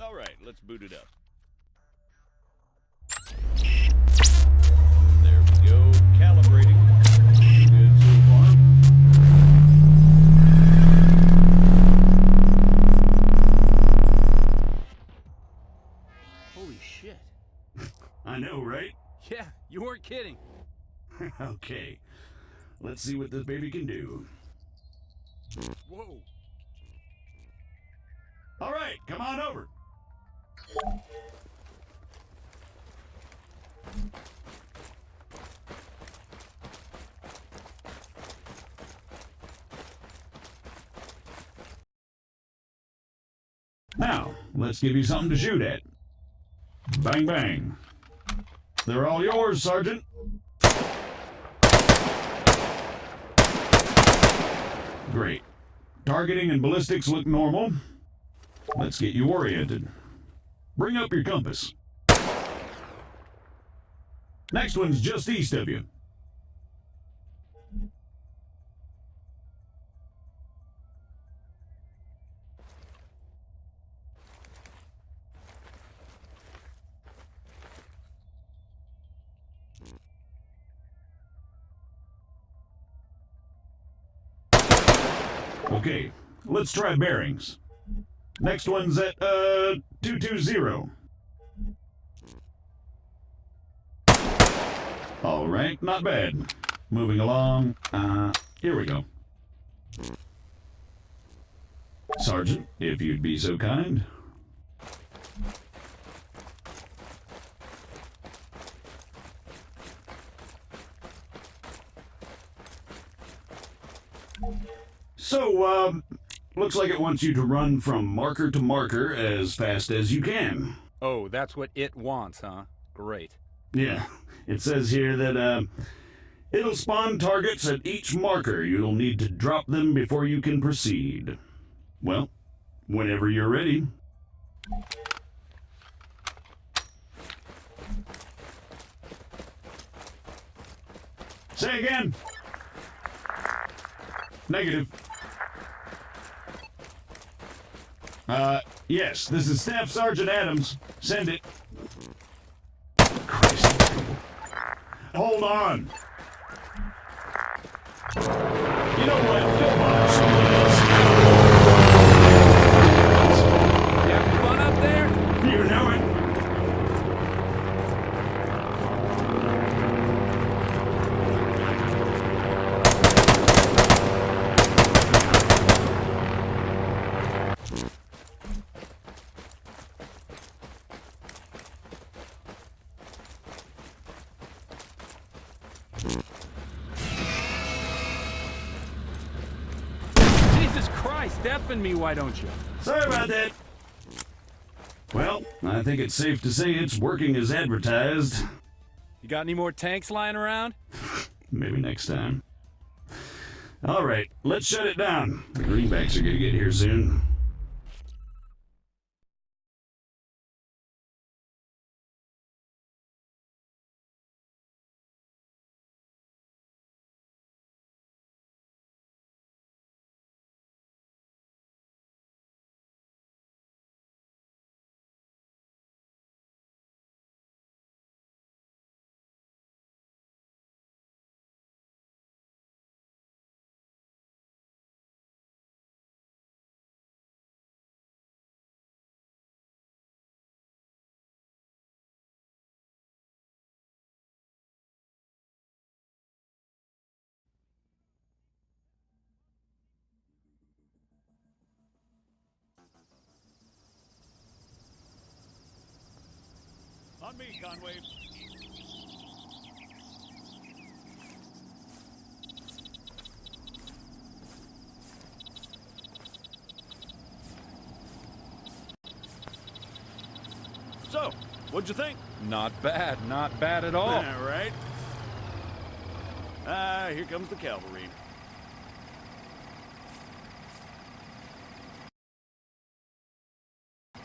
All right, let's boot it up. There we go, calibrating. Good so far. Holy shit. I know, right? Yeah, you weren't kidding. Okay. Let's see what this baby can do. Whoa. All right, come on over. Now, let's give you something to shoot at. Bang, bang. They're all yours, Sergeant. Great. Targeting and ballistics look normal. Let's get you oriented. Bring up your compass. Next one's just east of you. Okay, let's try bearings. Next one's at, 220. All right, not bad. Moving along. Here we go. Sergeant, if you'd be so kind. So, looks like it wants you to run from marker to marker as fast as you can. Oh, that's what it wants, huh? Great. Yeah, it says here that, it'll spawn targets at each marker. You'll need to drop them before you can proceed. Well, whenever you're ready. Say again. Negative. Yes, this is Staff Sergeant Adams. Send it. Christ. Hold on. You know what? Go on, someone else. You having fun up there? You know it. Jesus Christ, deafen me, why don't you? Sorry about that. Well, I think it's safe to say it's working as advertised. You got any more tanks lying around? Maybe next time. All right, let's shut it down. The greenbacks are gonna get here soon. On me, Conway. So, what'd you think? Not bad at all. All right. Here comes the cavalry.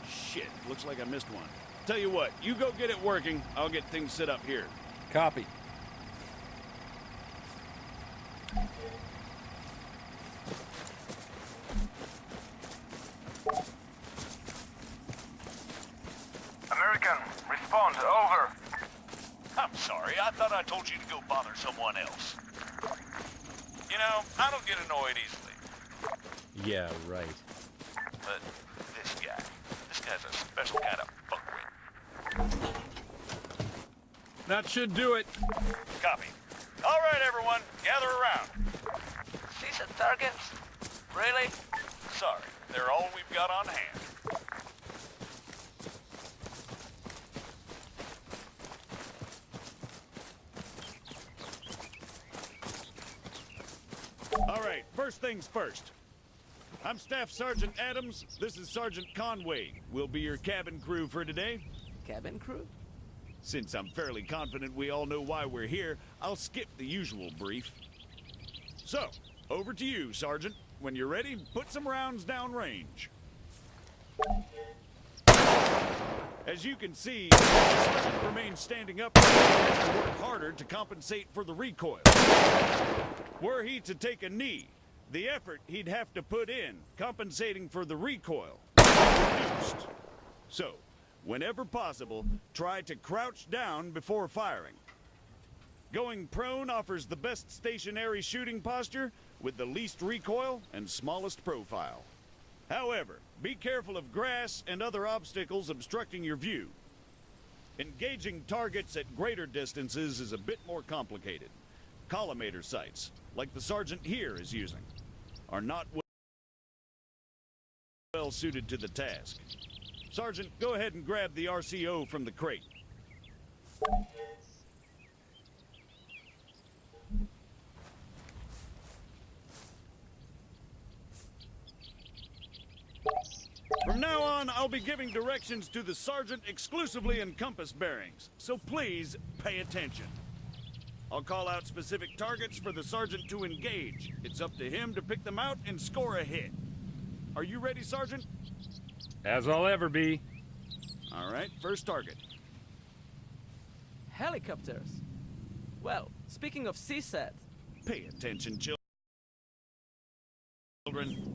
Shit, looks like I missed one. Tell you what, you go get it working. I'll get things set up here. Copy. told you to go bother someone else. You know, I don't get annoyed easily. Yeah, right. But this guy's a special kind of fuckwit. That should do it. Copy. All right, everyone, gather around. See some targets? Really? Sorry, they're all we've got on hand. All right, first things first. I'm Staff Sergeant Adams. This is Sergeant Conway. We'll be your cabin crew for today. Cabin crew? Since I'm fairly confident we all know why we're here, I'll skip the usual brief. So, over to you, Sergeant. When you're ready, put some rounds down range. As you can see, the Sergeant remains standing up and has to work harder to compensate for the recoil. Were he to take a knee, the effort he'd have to put in compensating for the recoil would be reduced. So, whenever possible, try to crouch down before firing. Going prone offers the best stationary shooting posture with the least recoil and smallest profile. However, be careful of grass and other obstacles obstructing your view. Engaging targets at greater distances is a bit more complicated. Collimator sights, like the sergeant here is using, are not well suited to the task. Sergeant, go ahead and grab the RCO from the crate. From now on, I'll be giving directions to the sergeant exclusively in compass bearings, so please pay attention. I'll call out specific targets for the sergeant to engage. It's up to him to pick them out and score a hit. Are you ready, Sergeant? As I'll ever be. All right, first target. Helicopters. Well, speaking of CSAT, Pay attention, children.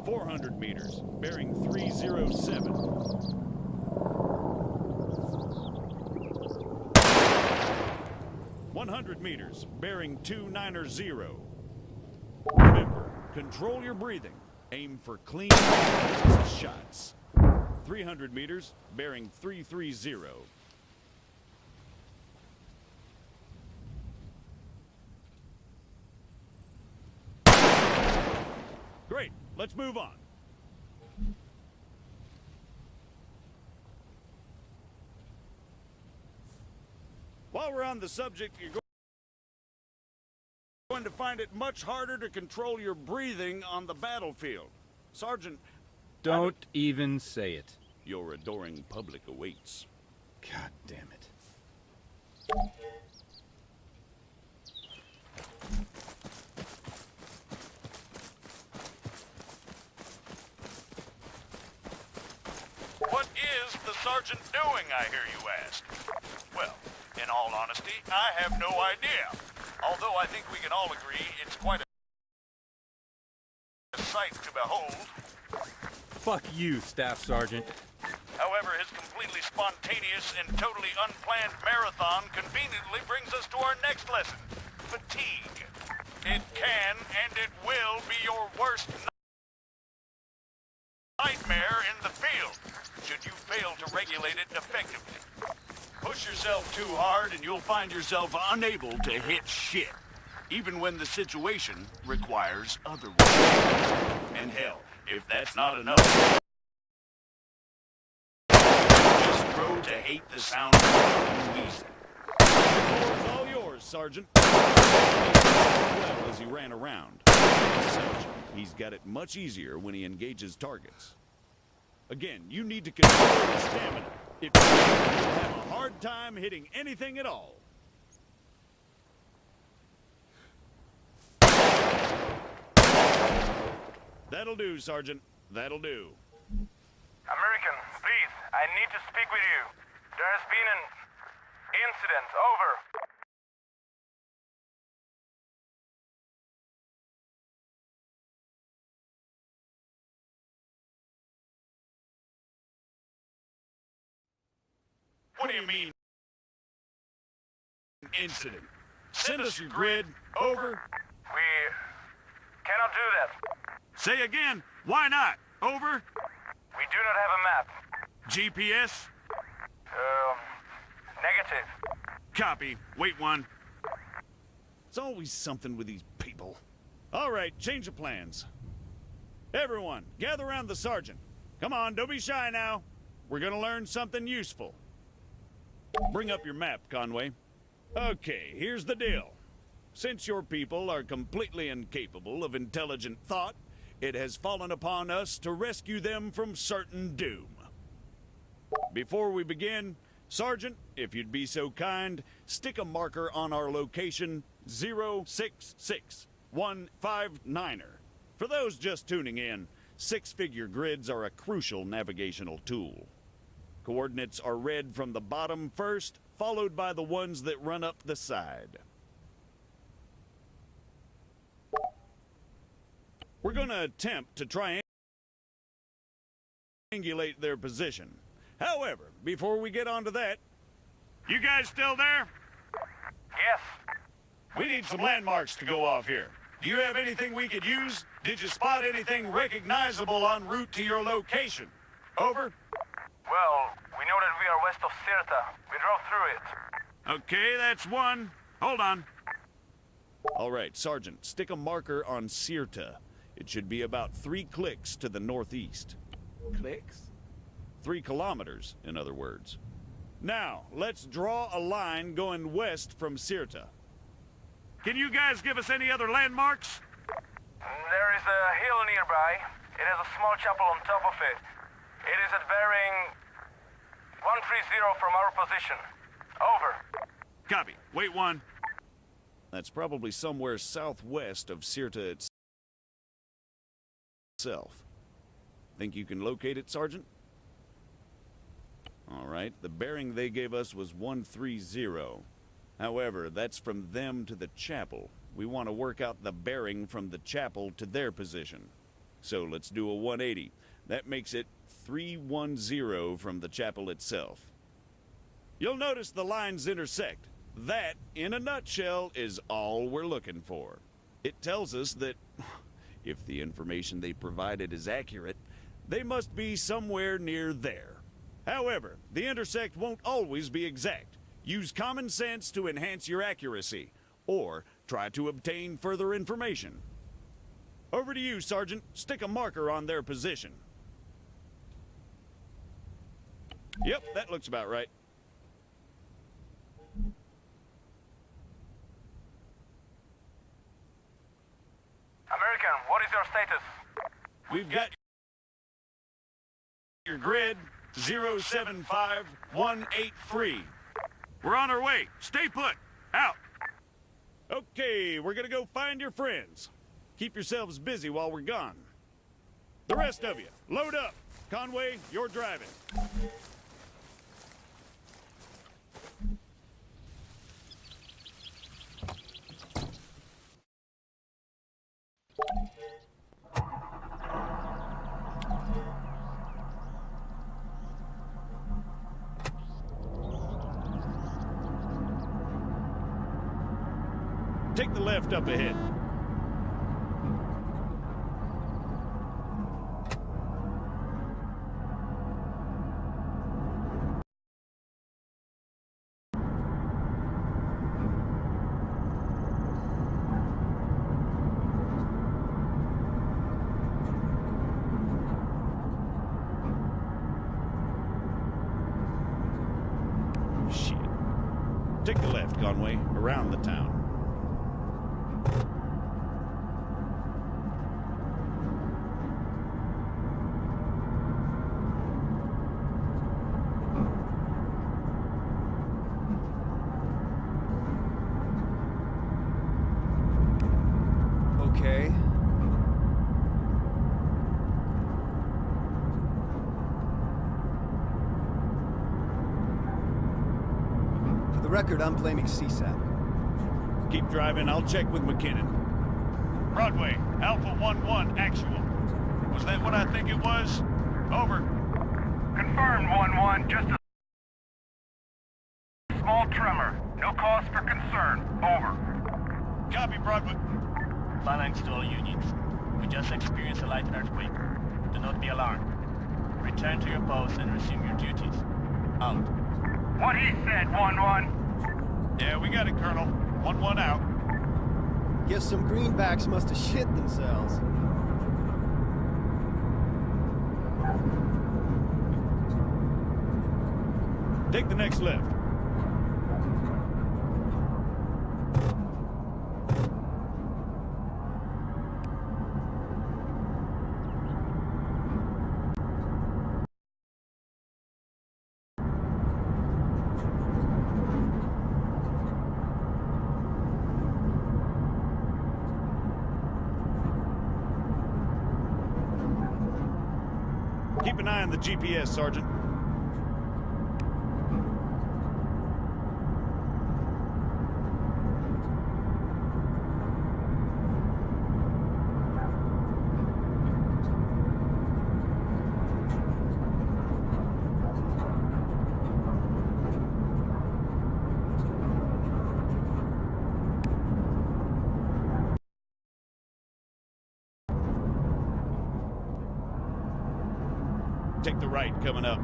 400 meters, bearing 307. 100 meters, bearing 290. Remember, control your breathing. Aim for clean shots. 300 meters, bearing 330. Great, let's move on. While we're on the subject, you're going to find it much harder to control your breathing on the battlefield. Sergeant, Don't even say it. your adoring public awaits. God damn it. What is the sergeant doing, I hear you ask? Well, in all honesty, I have no idea. Although I think we can all agree it's quite a sight to behold. Fuck you, Staff Sergeant. However, his completely spontaneous and totally unplanned marathon conveniently brings us to our next lesson. Fatigue. It can and it will be your worst nightmare in the field, should you fail to regulate it effectively. Push yourself too hard and you'll find yourself unable to hit shit, even when the situation requires otherwise. And hell, if that's not enough, just grow to hate the sound of wheezing. The floor is all yours, Sergeant. Well, as he ran around. As such, he's got it much easier when he engages targets. Again, you need to control your stamina. If you don't, you'll have a hard time hitting anything at all. That'll do, Sergeant. That'll do. American, please, I need to speak with you. There has been an incident. Over. What do you mean? incident. Send us your grid. Over. We cannot do that. Say again. Why not? Over. We do not have a map. GPS? Negative. Copy. Wait one. It's always something with these people. All right, change of plans. Everyone, gather around the sergeant. Come on, don't be shy now. We're gonna learn something useful. Bring up your map, Conway. Okay, here's the deal. Since your people are completely incapable of intelligent thought, it has fallen upon us to rescue them from certain doom. Before we begin, Sergeant, if you'd be so kind, stick a marker on our location 066159er. For those just tuning in, six-figure grids are a crucial navigational tool. Coordinates are read from the bottom first, followed by the ones that run up the side. We're going to attempt to triangulate their position. However, before we get onto that, You guys still there? Yes. we need some landmarks to go off here. Do you have anything we could use? Did you spot anything recognizable en route to your location? Over. Well, we know that we are west of Sirta. We drove through it. Okay, that's one. Hold on. All right, Sergeant, stick a marker on Sirta. It should be about 3 clicks to the northeast. Clicks? 3 kilometers, in other words. Now, let's draw a line going west from Sirta. Can you guys give us any other landmarks? There is a hill nearby. It has a small chapel on top of it. It is at bearing 130 from our position. Over. Copy. Wait one. That's probably somewhere southwest of Sirta itself. Think you can locate it, Sergeant? All right, the bearing they gave us was 130. However, that's from them to the chapel. We want to work out the bearing from the chapel to their position. So let's do a 180. That makes it 310 from the chapel itself. You'll notice the lines intersect. That, in a nutshell, is all we're looking for. It tells us that if the information they provided is accurate, they must be somewhere near there. However, the intersect won't always be exact. Use common sense to enhance your accuracy, or try to obtain further information. Over to you, Sergeant. Stick a marker on their position. Yep, that looks about right. American, what is your status? We've got your grid 075183. We're on our way. Stay put. Out. Okay, we're gonna go find your friends. Keep yourselves busy while we're gone. The rest of you, load up. Conway, you're driving. Take the left up ahead. Shit. Take the left, Conway, around the town. Okay. For the record, I'm blaming CSAT. Keep driving, I'll check with McKinnon. Broadway. Alpha 1-1 actual. Was that what I think it was? Over. Confirmed 1-1, just a small tremor. No cause for concern. Over. Copy, Broadway. Phalanx to all units. We just experienced a light earthquake. Do not be alarmed. Return to your posts and resume your duties. Out. What he said, 1-1. Yeah, we got it, Colonel. 1-1 out. Guess some greenbacks must have shit themselves. Take the next left. Keep an eye on the GPS, Sergeant. Take the right coming up.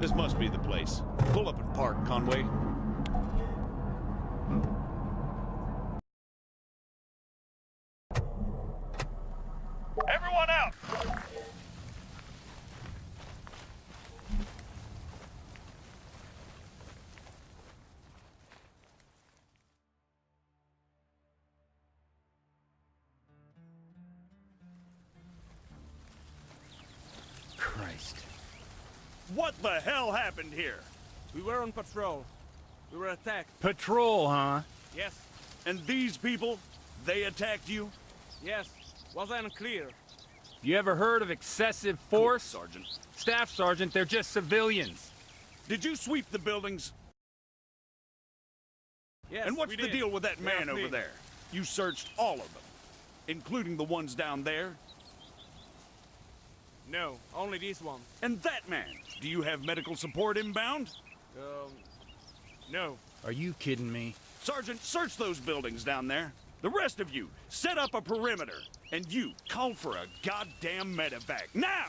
This must be the place. Pull up and park, Conway. Everyone out! Christ. What the hell happened here? We were on patrol. We were attacked. Patrol, huh? Yes, And these people, they attacked you? yes. Was unclear. You ever heard of excessive force? Sergeant. Staff Sergeant, they're just civilians. Did you sweep the buildings? Yes, And what's we the did. deal with that They are man over clean. there? You searched all of them, including the ones down there? No, only these ones. And that man, do you have medical support inbound? No. Are you kidding me? Sergeant, search those buildings down there. The rest of you, set up a perimeter. And you, call for a goddamn medevac, now!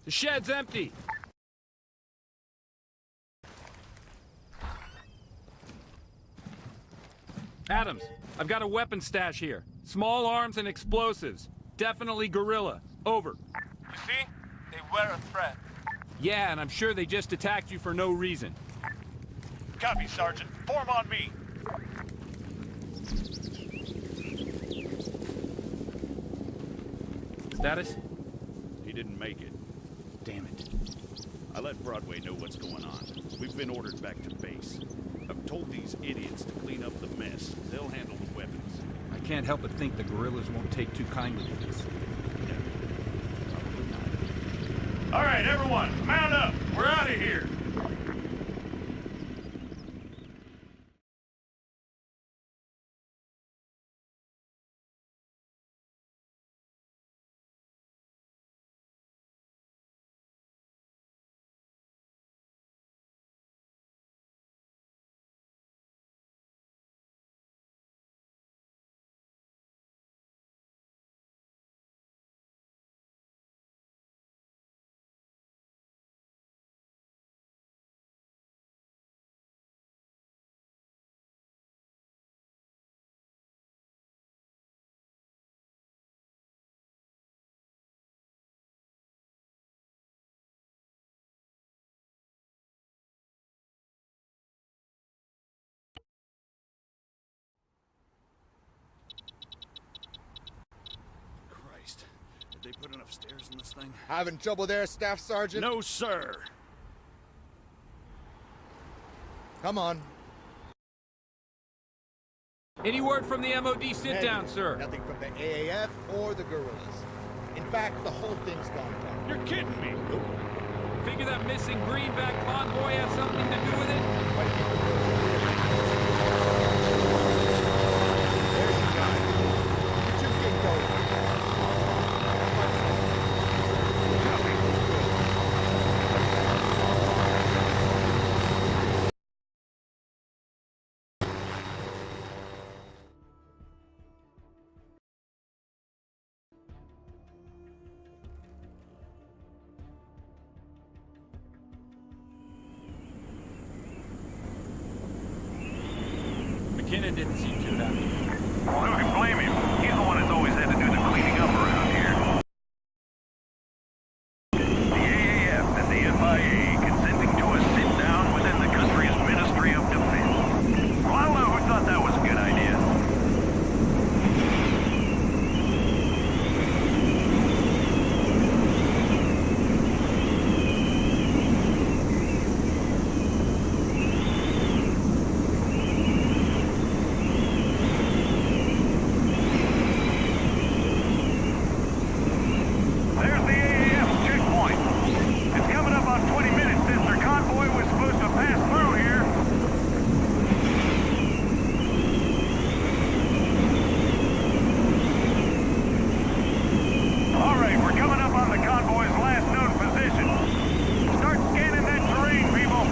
The shed's empty. Adams, I've got a weapon stash here. Small arms and explosives. Definitely guerrilla. Over. You see? They were a threat. Yeah, and I'm sure they just attacked you for no reason. Copy, Sergeant. Form on me. Status? He didn't make it. Damn it. I let Broadway know what's going on. We've been ordered back to base. I've told these idiots to clean up the mess. They'll handle the weapons. I can't help but think the guerrillas won't take too kindly to this. No, probably not. All right, everyone, mount up. We're out of here. they put enough stairs in this thing? Having trouble there, Staff Sergeant? No, sir. Come on. Any word from the MOD? Sit down, sir. Nothing from the AAF or the guerrillas. In fact, the whole thing's gone down. You're kidding me. Figure that missing greenback convoy has something to do with it? There's the guy. You two get going. McKinnon didn't seem too happy. Well, who can blame him? He's the one that's always had to do the cleaning up around here. The AAF and the FIA consenting to a sit-down within the country's Ministry of Defense. Well, I don't know who thought that was a good idea. There's the AAF checkpoint. It's coming up on 20 minutes since their convoy was supposed to pass through here. All right, we're coming up on the convoy's last known position. Start scanning that terrain, people.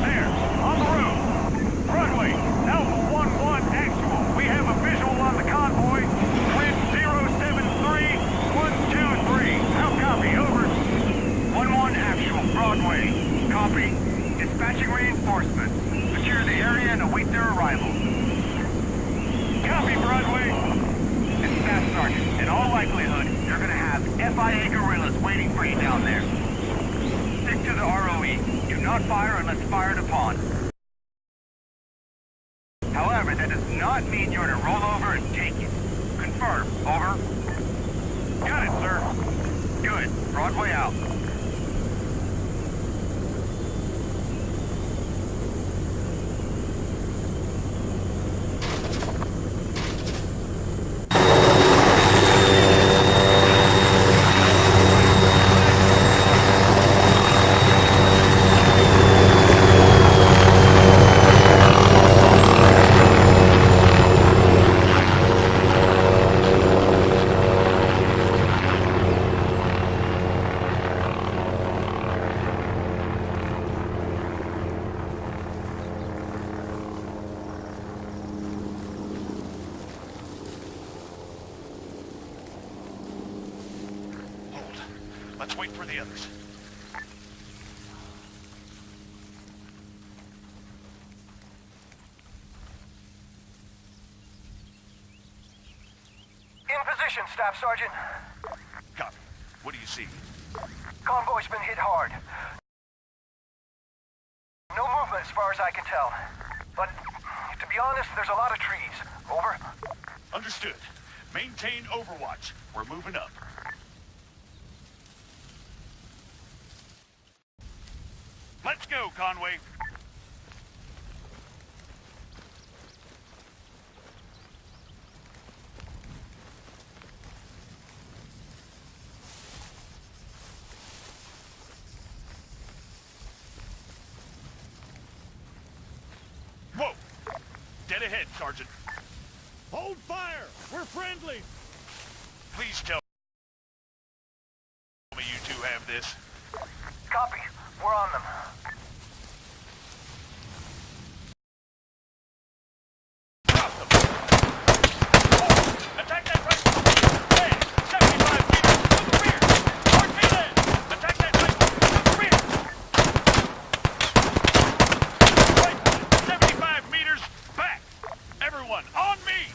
There, on the road. Broadway, Alpha 1-1 actual. We have a visual on the convoy. Grid 073123. How copy? Over. 1-1 actual. Broadway. Copy. Dispatching reinforcements. Secure the area and await their arrival. Copy, Broadway. It's Staff Sergeant. In all likelihood, you're gonna have FIA guerrillas waiting for you down there. Stick to the ROE. Do not fire unless fired upon. However, that does not mean you're to roll over and take it. Confirm. Over. Got it, sir. Good. Broadway out. Hold. Let's wait for the others. In position, Staff Sergeant. Copy. What do you see? Convoy's been hit hard. No movement as far as I can tell. But, to be honest, there's a lot of trees. Over. Understood. Maintain overwatch. We're moving up. Let's go, Conway. Whoa! Dead ahead, Sergeant. Hold fire! We're friendly! Please tell me you two have this. Copy. We're on them. Drop them! Attack that right! Hey, 75 meters to the rear! Torpedoes! Attack that right! To the rear! Right, 75 meters back! Everyone, on me!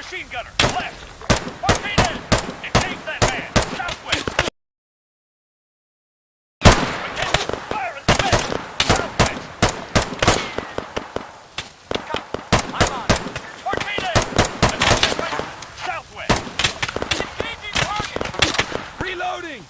Machine gunner, left. Martinez! Engage that man, southwest. McKenzie, fire at the man, southwest. I'm on it. Martinez! Attack that rifleman, southwest. Engaging target. Reloading!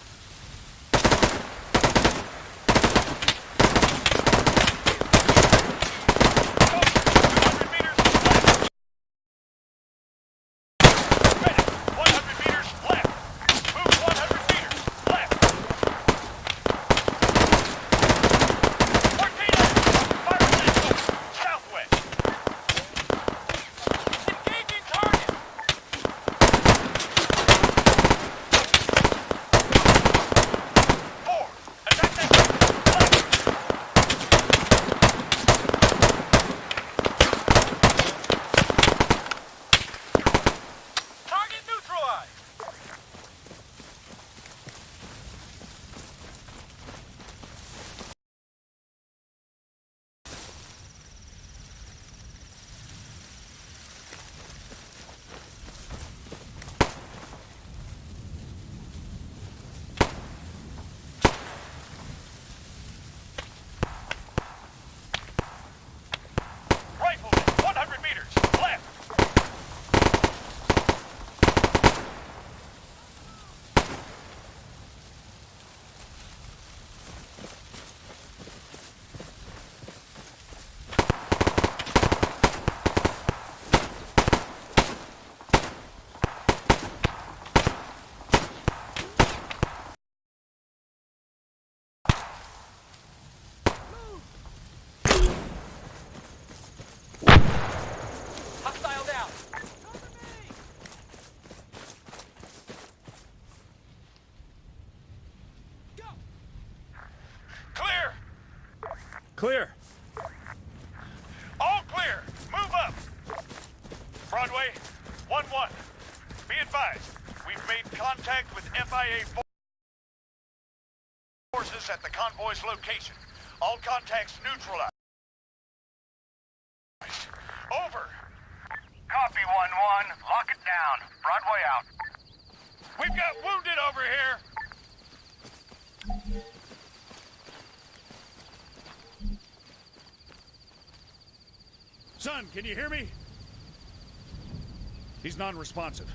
Hostile down. Clear! Clear. All clear! Move up! Broadway, 1-1. Be advised, we've made contact with FIA forces at the convoy's location. All contacts neutralized. Over. Copy 1-1. Lock it down. Broadway out. We've got wounded over here! Son, can you hear me? He's non-responsive.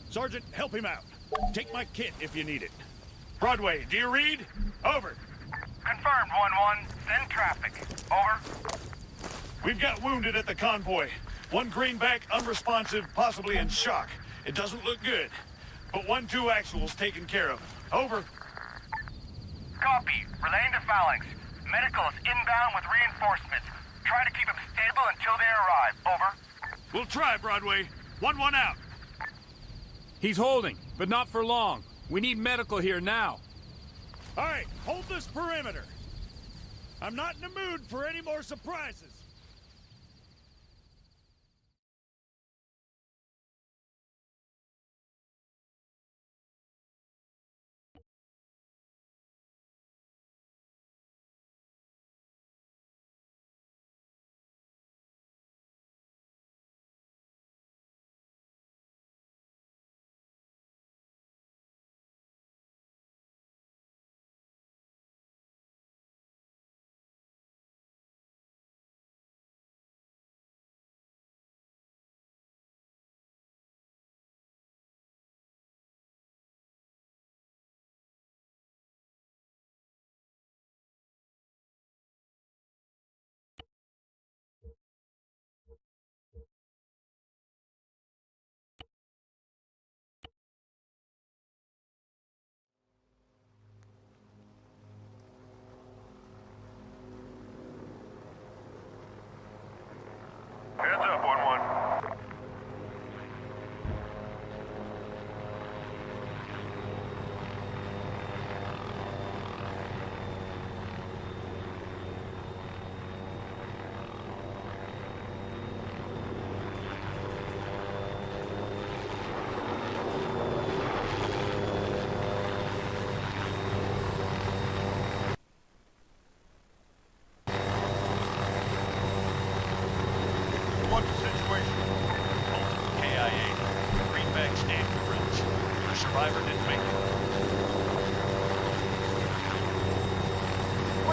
Sergeant, help him out. Take my kit if you need it. Broadway, do you read? Over. Confirmed 1-1. Send traffic. Over. We've got wounded at the convoy. One greenback, unresponsive, possibly in shock. It doesn't look good. But 1-2 actual's taken care of. Over. Copy. Relaying to Phalanx. Medical is inbound with reinforcements. Try to keep them stable until they arrive. Over. We'll try, Broadway. 1-1 out. He's holding, but not for long. We need medical here now. All right, hold this perimeter. I'm not in the mood for any more surprises.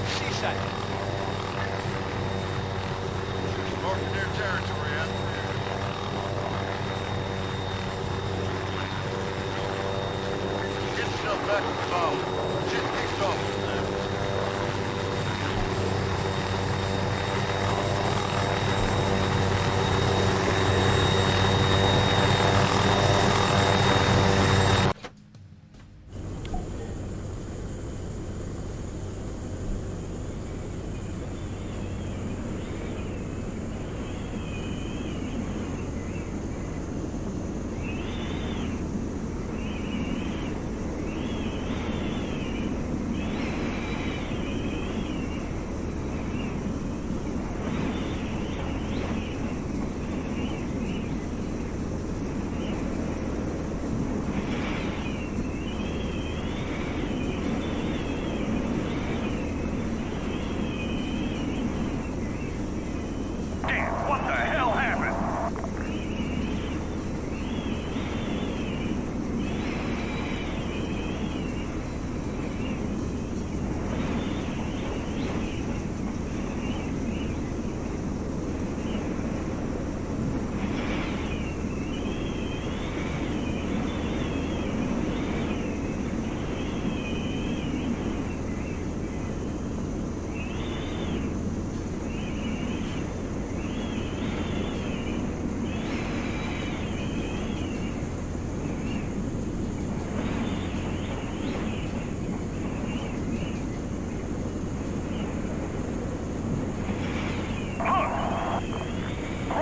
CSAT. Marking their territory out there. Get yourself back to the ball. Shit kicks off now. Damn, what the hell happened?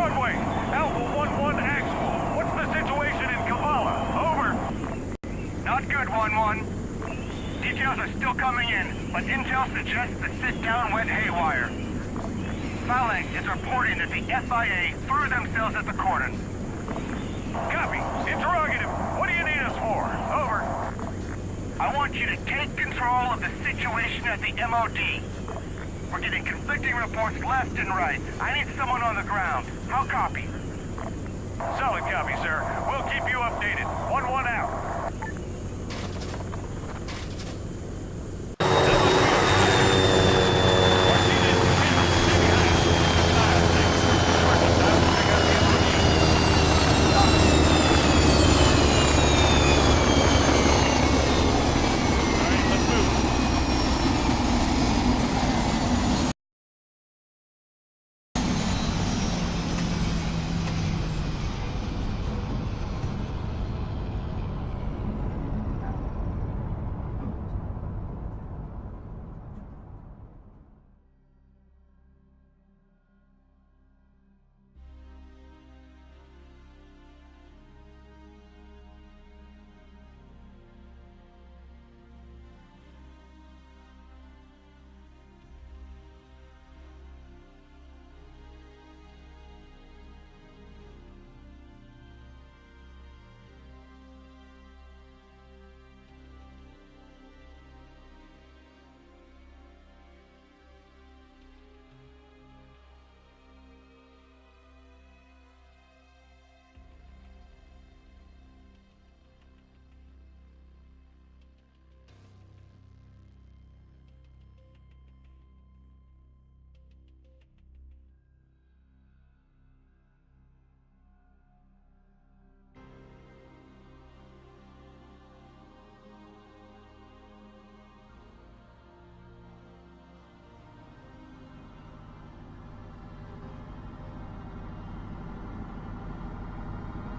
Broadway, Alpha 1-1 actual. What's the situation in Kavala? Over. Not good, 1-1. Details are still coming in, but intel suggests the sit-down went haywire. Phalanx is reporting that the FIA threw themselves at the cordon. Copy. Interrogative. What do you need us for? Over. I want you to take control of the situation at the MOD. We're getting conflicting reports left and right. I need someone on the ground. How copy? Solid copy, sir. We'll keep you updated. 1-1 out.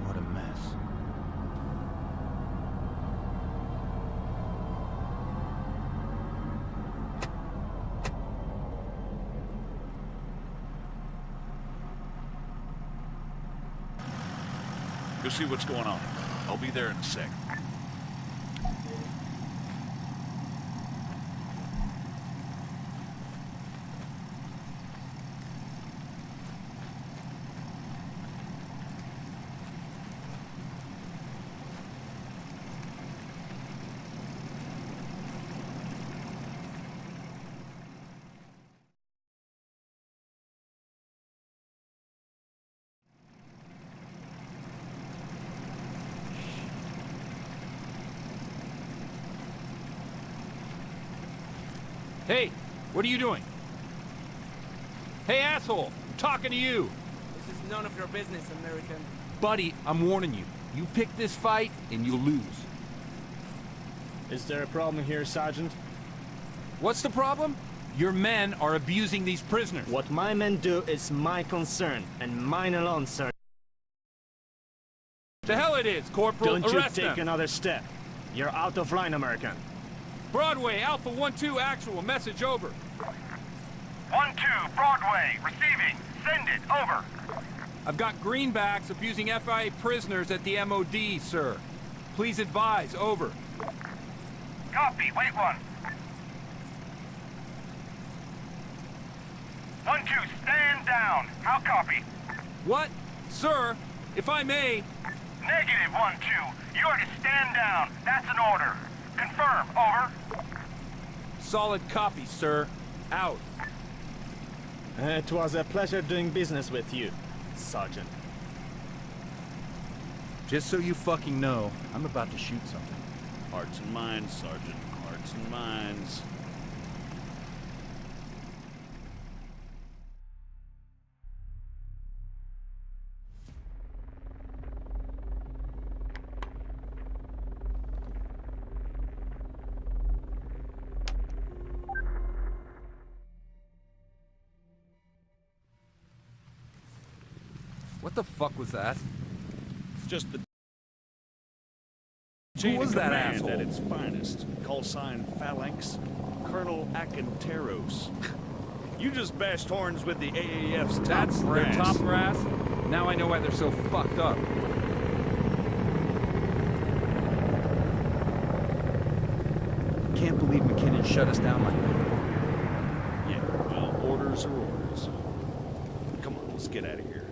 What a mess. Go see what's going on. I'll be there in a sec. Hey, What are you doing? Hey, asshole! I'm talking to you! This is none of your business, American. Buddy, I'm warning you. You pick this fight, and you'll lose. Is there a problem here, Sergeant? What's the problem? Your men are abusing these prisoners. What my men do is my concern, and mine alone, sir. The hell it is, Corporal. Don't you Arrest take them. another step. You're out of line, American. Broadway, Alpha 1-2 actual. Message over. 1-2, Broadway, receiving. Send it, over. I've got greenbacks abusing FIA prisoners at the MOD, sir. Please advise, over. Copy, wait one. 1-2, stand down. How copy? What? Sir, if I may... Negative, 1-2. You are to stand down. That's an order. Confirm, over. Solid copy, sir. Out. It was a pleasure doing business with you, Sergeant. Just so you fucking know, I'm about to shoot something. Hearts and minds, Sergeant. Hearts and minds. What the fuck was that? Just the Who chain was of that command asshole? at its finest. Call sign Phalanx, Colonel Akinteros. You just bashed horns with the AAF's top That's their brass. top brass? Now I know why they're so fucked up. Can't believe McKinnon shut us down like that. Yeah, well, orders are orders. Come on, let's get out of here.